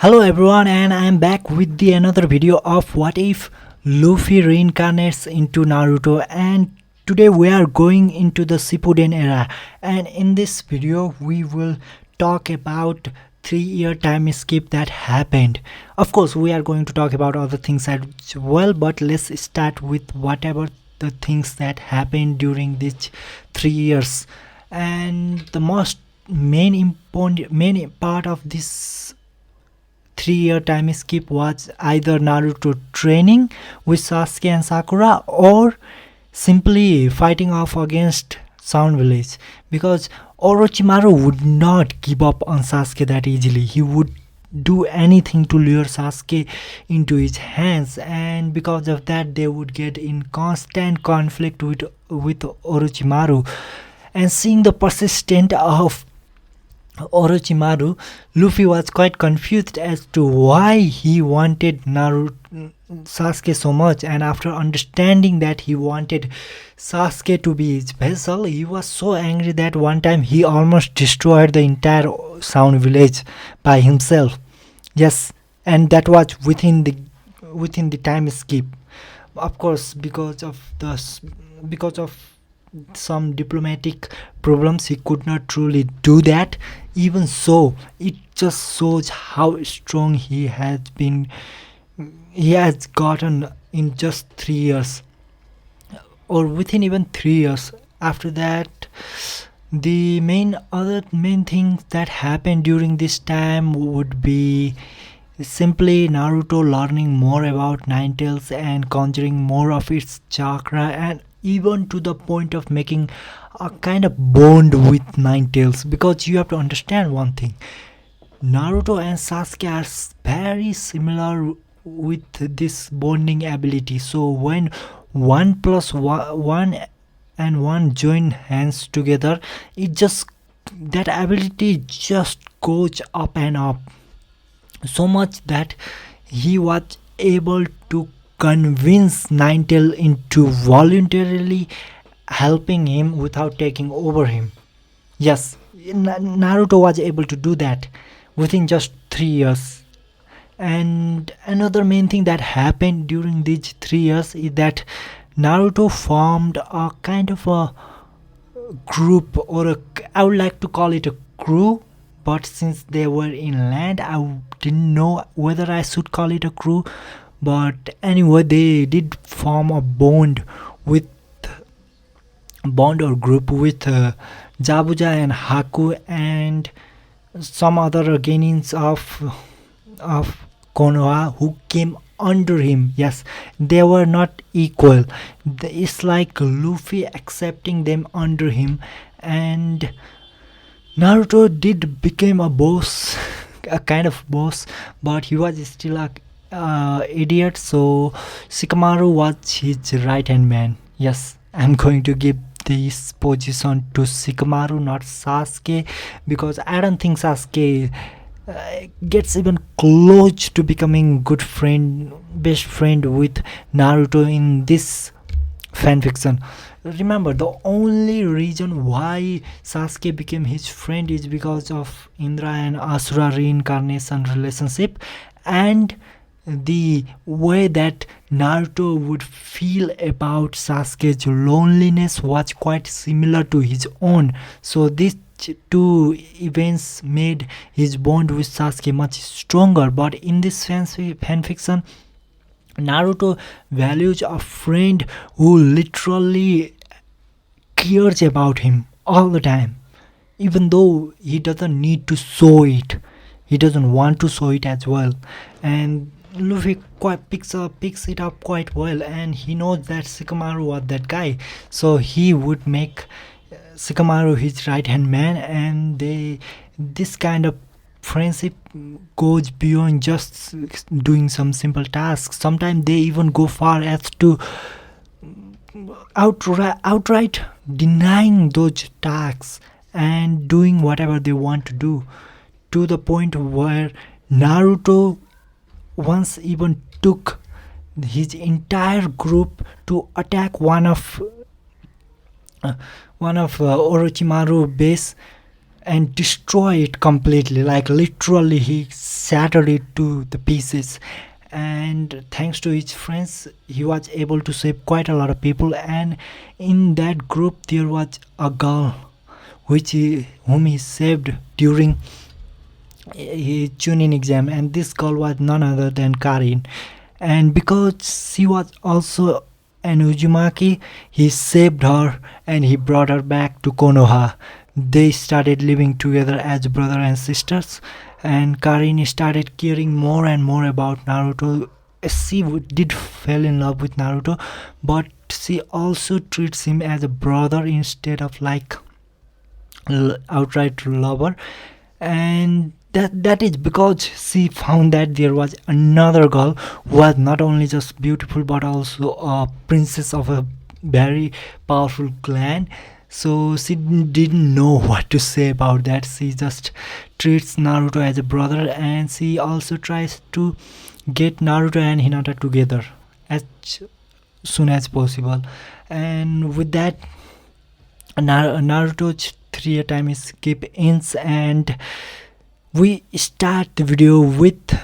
Hello everyone, and I am back with the another video of what if Luffy reincarnates into Naruto. And today we are going into the Shippuden era, and in this video we will talk about 3-year time skip that happened. Of course we are going to talk about other things as well, but let's start with whatever the things that happened during these 3 years. And the most main part of this 3-year time skip was either Naruto training with Sasuke and Sakura, or simply fighting off against Sound Village, because Orochimaru would not give up on Sasuke that easily. He would do anything to lure Sasuke into his hands, and because of that they would get in constant conflict with Orochimaru. And seeing the persistent of Orochimaru, Luffy was quite confused as to why he wanted Sasuke so much, and after understanding that he wanted Sasuke to be his vessel, he was so angry that one time he almost destroyed the entire Sound Village by himself. Yes, and that was within the time skip. Of course, because of some diplomatic problems he could not truly do that. Even so, it just shows how strong he has gotten in just 3 years, or within even 3 years. After that, the main things that happened during this time would be simply Naruto learning more about Ninetales and conjuring more of its chakra, and even to the point of making a kind of bond with Ninetales. Because you have to understand one thing: Naruto and Sasuke are very similar with this bonding ability. So when one and one join hands together, it just that ability just goes up and up, so much that he was able to convince Ninetale into voluntarily helping him without taking over him. Yes, Naruto was able to do that within just 3 years. And another main thing that happened during these 3 years is that Naruto formed a kind of a group, or I would like to call it a crew, but since they were in land, didn't know whether I should call it a crew. But anyway, they did form a with bond or group with Jabuja and Haku and some other Genins of Konoha who came under him. Yes, they were not equal. It's like Luffy accepting them under him, and Naruto did become a boss, a kind of boss, but he was still a idiot. So Shikamaru was his right hand man. Yes, I'm going to give this position to Shikamaru, not Sasuke, because I don't think Sasuke gets even close to becoming best friend with Naruto in this fanfiction. Remember, the only reason why Sasuke became his friend is because of Indra and Asura reincarnation relationship, and the way that Naruto would feel about Sasuke's loneliness was quite similar to his own. So these two events made his bond with Sasuke much stronger. But in this fanfiction, Naruto values a friend who literally cares about him all the time, even though he doesn't need to show it. He doesn't want to show it as well. And Luffy quite picks it up quite well, and he knows that Shikamaru was that guy, so he would make Shikamaru his right hand man. And this kind of friendship goes beyond just doing some simple tasks. Sometimes they even go far as to outright denying those tasks and doing whatever they want to do, to the point where Naruto once even took his entire group to attack one of Orochimaru base, and destroy it completely. Like literally, he shattered it to the pieces. And thanks to his friends, he was able to save quite a lot of people. And in that group, there was a girl whom he saved during his tuning exam, and this girl was none other than Karin. And because she was also an Uzumaki, he saved her and he brought her back to Konoha. They started living together as brother and sisters, and Karin started caring more and more about Naruto. She did fell in love with Naruto, but she also treats him as a brother instead of like outright lover. And that is because she found that there was another girl who was not only just beautiful but also a princess of a very powerful clan. So she didn't know what to say about that. She just treats Naruto as a brother, and she also tries to get Naruto and Hinata together as soon as possible. And with that, Naruto's 3 time skip ends, and we start the video with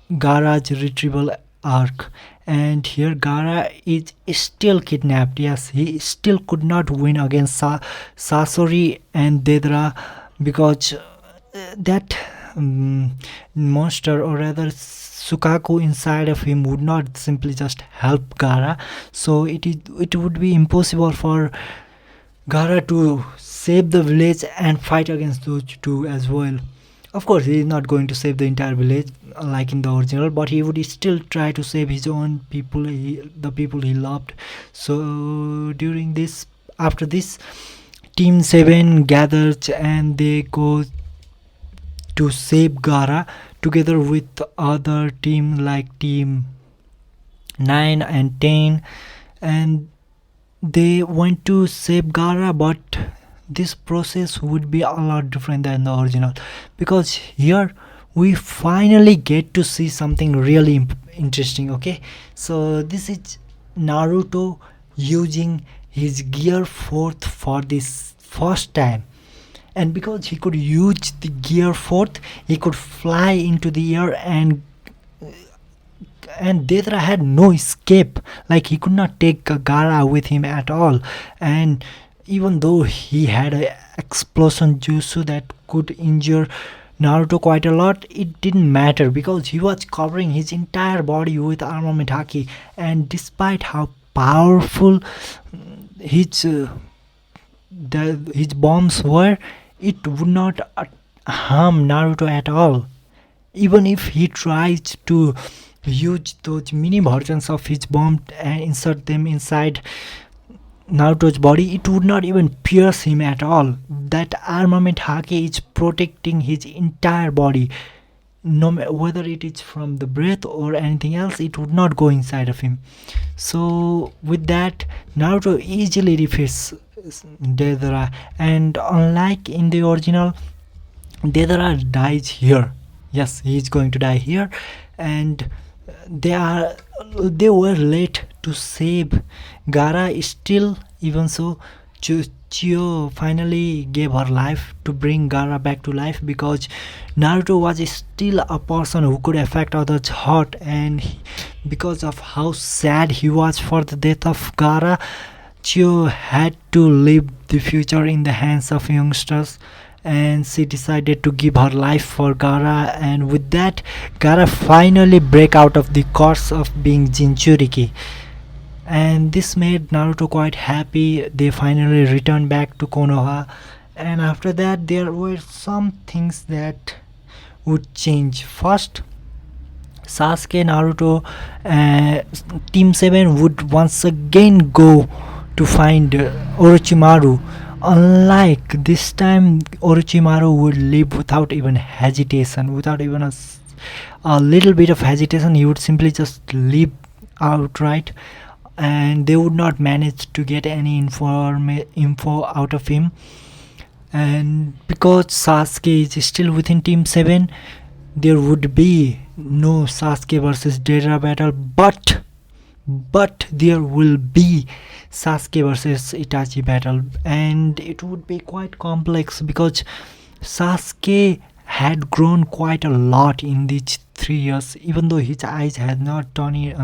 Gaara's retrieval arc. And here Gaara is still kidnapped. Yes, he still could not win against Sasori and Dedra, because that monster, or rather Sukaku inside of him, would not simply just help Gaara. So it would be impossible for Gaara to save the village and fight against those two as well. Of course, he is not going to save the entire village like in the original, but he would still try to save his own people, the people he loved. So after this, Team 7 gathers and they go to save Gaara together with other team like Team 9 and 10, and they want to save Gaara, but this process would be a lot different than the original, because here we finally get to see something really interesting. Okay, so this is Naruto using his gear fourth for this first time, and because he could use the gear fourth, he could fly into the air, and Dedra had no escape. Like, he could not take Gaara with him at all. And even though he had a explosion jutsu that could injure Naruto quite a lot, it didn't matter because he was covering his entire body with armament haki. And despite how powerful his his bombs were, it would not harm Naruto at all. Even if he tries to use those mini versions of his bomb and insert them inside Naruto's body, it would not even pierce him at all. That armament haki is protecting his entire body. No matter whether it is from the breath or anything else, it would not go inside of him. So with that, Naruto easily defeats Deidara, and unlike in the original, Deidara dies here. Yes, he is going to die here, and they were late to save Gaara. Still, even so, Chiyo finally gave her life to bring Gaara back to life, because Naruto was still a person who could affect others' heart, and because of how sad he was for the death of Gaara, Chiyo had to leave the future in the hands of youngsters, and she decided to give her life for Gaara. And with that, Gaara finally break out of the curse of being Jinchuriki, and this made Naruto quite happy. They finally returned back to Konoha, and after that there were some things that would change. First, Sasuke, Naruto, Team 7 would once again go to find Orochimaru. Unlike this time, Orochimaru would leave without even hesitation, without even a little bit of hesitation. He would simply just leave outright, and they would not manage to get any info out of him. And because Sasuke is still within Team 7, there would be no Sasuke versus Deidara battle, but there will be Sasuke versus Itachi battle, and it would be quite complex because Sasuke had grown quite a lot in these 3 years. Even though his eyes had not turned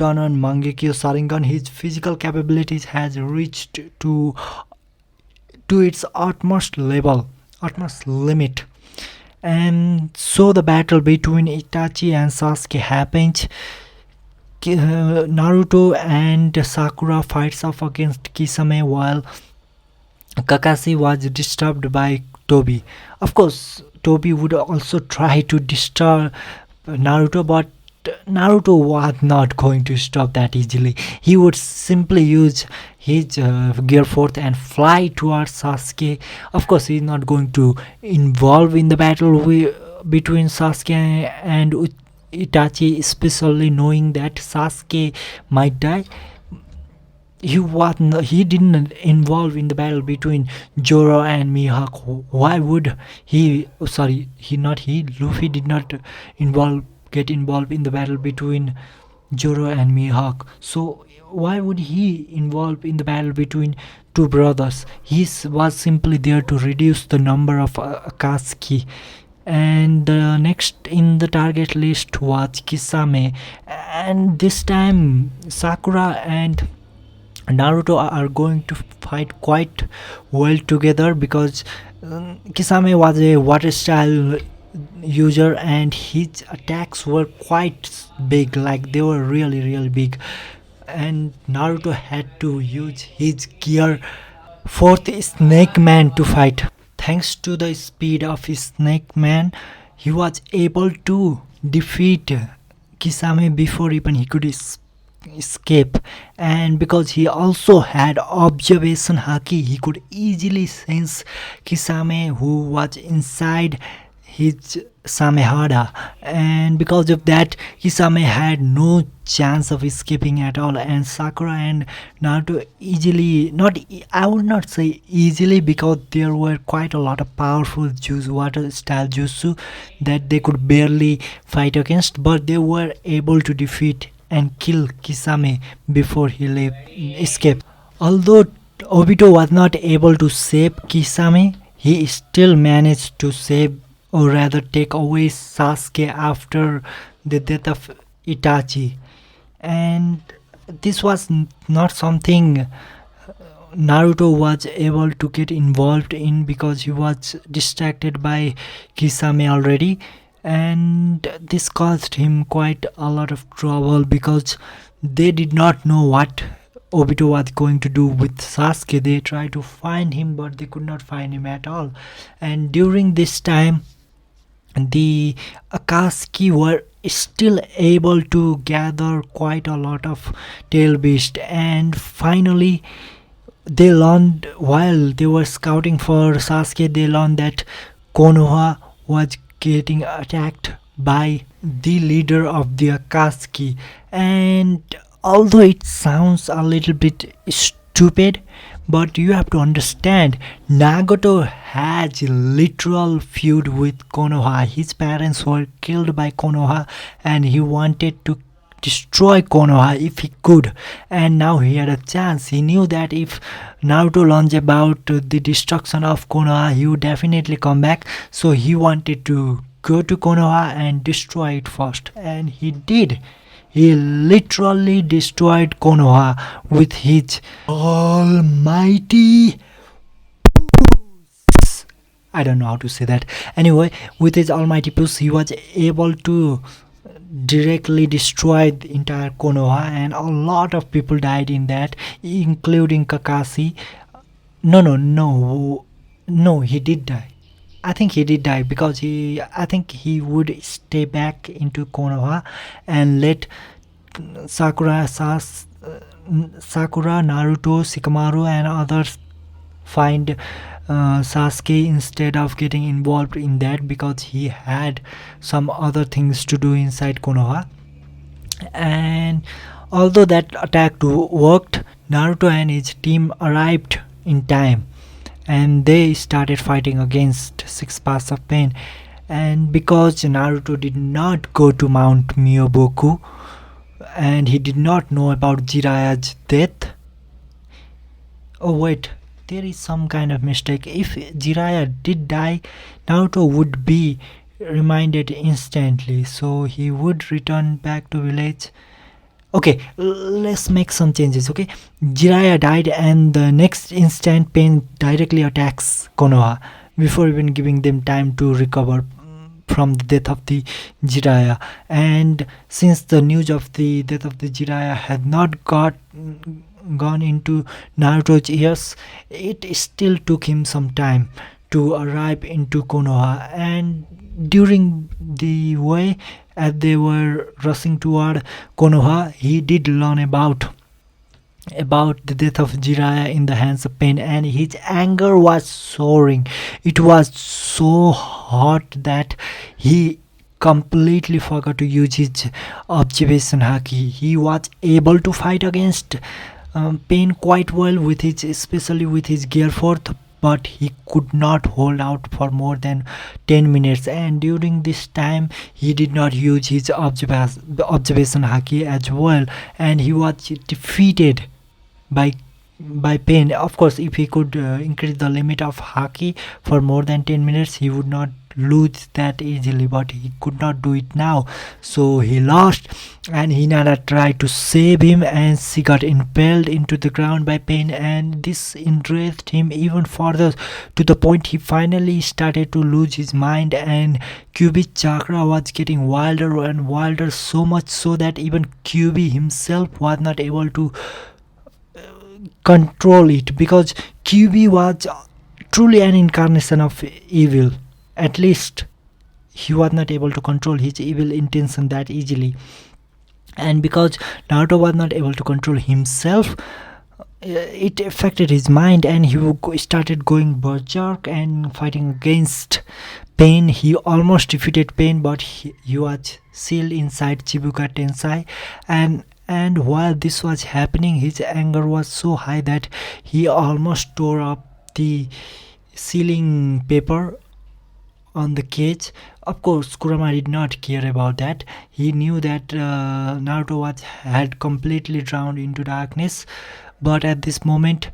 on Mangekyo Sharingan, his physical capabilities has reached to its utmost level, utmost limit. And so the battle between Itachi and Sasuke happens. Naruto and Sakura fights off against Kisame while Kakashi was disturbed by Toby. Of course, Toby would also try to disturb Naruto, but Naruto was not going to stop that easily. He would simply use his gear force and fly towards Sasuke. Of course, he's not going to involve in the battle between Sasuke and Itachi, especially knowing that Sasuke might die. He didn't involve in the battle between Zoro and Mihawk. Why would he? Oh, sorry, he not he. Luffy did not get involved in the battle between Zoro and Mihawk. So why would he involve in the battle between two brothers? Was simply there to reduce the number of Akatsuki. And next in the target list was Kisame, and this time Sakura and Naruto are going to fight quite well together because Kisame was a water style user and his attacks were quite big, like they were really, really big. And Naruto had to use his gear fourth Snake Man to fight. Thanks to the speed of his Snake Man, he was able to defeat Kisame before even he could escape. And because he also had observation haki, he could easily sense Kisame who was inside his Samehada, and because of that Kisame had no chance of escaping at all. And Sakura and Naruto easily, not I would not say easily, because there were quite a lot of powerful water style jutsu that they could barely fight against, but they were able to defeat and kill Kisame before he escaped. Although Obito was not able to save Kisame, he still managed to save, or rather take away, Sasuke after the death of Itachi. And this was not something Naruto was able to get involved in because he was distracted by Kisame already, and this caused him quite a lot of trouble because they did not know what Obito was going to do with Sasuke. They tried to find him, but they could not find him at all. And during this time, the Akatsuki were still able to gather quite a lot of tail beast, and finally they learned, while they were scouting for Sasuke, they learned that Konoha was getting attacked by the leader of the Akatsuki. And although it sounds a little bit stupid, but you have to understand, Nagato has a literal feud with Konoha. His parents were killed by Konoha and he wanted to destroy Konoha if he could. And now he had a chance. He knew that if Naruto learns about the destruction of Konoha, he would definitely come back. So he wanted to go to Konoha and destroy it first. And he did. He literally destroyed Konoha with his almighty... I don't know how to say that. Anyway, with his almighty push, he was able to directly destroy the entire Konoha, and a lot of people died in that, including Kakashi. No, he did die. I think he did die because I think he would stay back into Konoha and let Sakura, Naruto, Shikamaru and others find Sasuke instead of getting involved in that, because he had some other things to do inside Konoha. And although that attack worked, Naruto and his team arrived in time and they started fighting against Six Paths of Pain. And because Naruto did not go to Mount Myoboku and he did not know about Jiraya's death, Oh wait, there is some kind of mistake. If Jiraiya did die, Naruto would be reminded instantly, so he would return back to village. Okay, let's make some changes. Okay, Jiraiya died, and the next instant, Pain directly attacks Konoha before even giving them time to recover from the death of the Jiraiya. And since the news of the death of the Jiraiya had not gone into Naruto's ears, it still took him some time to arrive into Konoha. And during the way, as they were rushing toward Konoha, he did learn about the death of Jiraiya in the hands of Pain, and his anger was soaring. It was so hot that he completely forgot to use his observation haki. He was able to fight against Pain quite well with his, especially with his gear fourth, but he could not hold out for more than 10 minutes, and during this time he did not use his observation haki as well, and he was defeated by Pain. Of course, if he could increase the limit of haki for more than 10 minutes, he would not lose that easily, but he could not do it now, so he lost. And Hinata tried to save him, and she got impaled into the ground by Pain, and this enraged him even further, to the point he finally started to lose his mind, and Kyuubi's chakra was getting wilder and wilder, so much so that even Kyuubi himself was not able to control it, because Kyuubi was truly an incarnation of evil. At least he was not able to control his evil intention that easily. And because Naruto was not able to control himself, it affected his mind, and he started going berserk and fighting against Pain. He almost defeated Pain, but he was still inside Chibuka Tensai. And while this was happening, his anger was so high that he almost tore up the sealing paper on the cage. Of course, Kurama did not care about that. He knew that Naruto had completely drowned into darkness. But at this moment,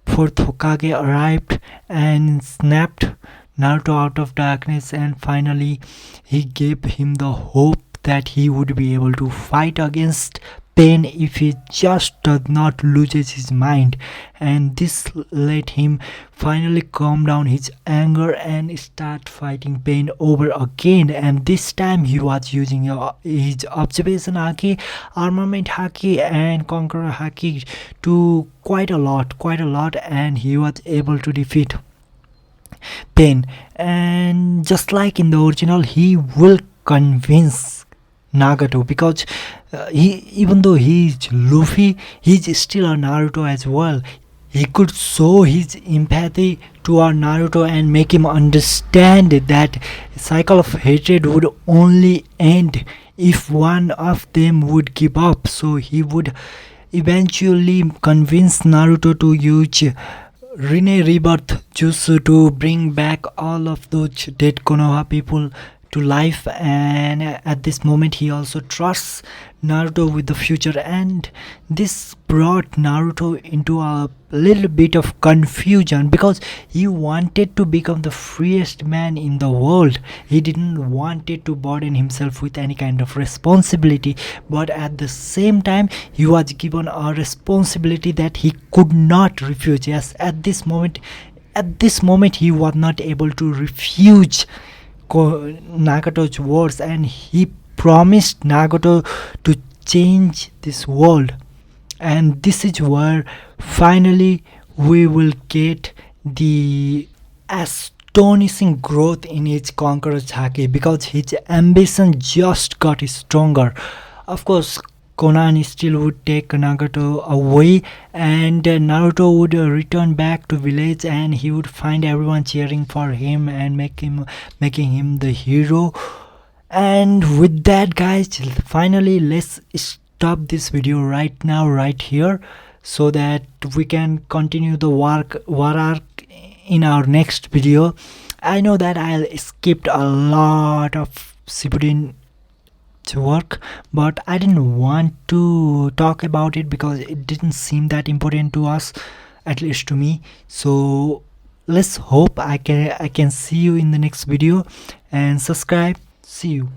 fourth Hokage arrived and snapped Naruto out of darkness, and finally he gave him the hope that he would be able to fight against Pain if he just does not loses his mind. And this let him finally calm down his anger and start fighting Pain over again. And this time he was using his observation haki, armament haki, and conqueror haki to quite a lot, and he was able to defeat Pain. And just like in the original, he will convince Nagato, because even though he's Luffy, he's still a Naruto as well. He could show his empathy to our Naruto and make him understand that cycle of hatred would only end if one of them would give up. So he would eventually convince Naruto to use Rene Rebirth Jutsu to bring back all of those dead Konoha people to life. And at this moment he also trusts Naruto with the future, and this brought Naruto into a little bit of confusion, because he wanted to become the freest man in the world. He didn't want to burden himself with any kind of responsibility, but at the same time he was given a responsibility that he could not refuse. Yes, at this moment he was not able to refuse Nagato's words, and he promised Nagato to change this world. And this is where finally we will get the astonishing growth in his conqueror's haki, because his ambition just got stronger. Of course, Conan still would take Nagato away, and Naruto would return back to village, and he would find everyone cheering for him and making him the hero. And with that, guys, finally let's stop this video right now, right here, so that we can continue the war arc in our next video. I know that I'll skipped a lot of Shippuden to work, but I didn't want to talk about it because it didn't seem that important to us at least to me. So let's hope I can see you in the next video, and subscribe. See you.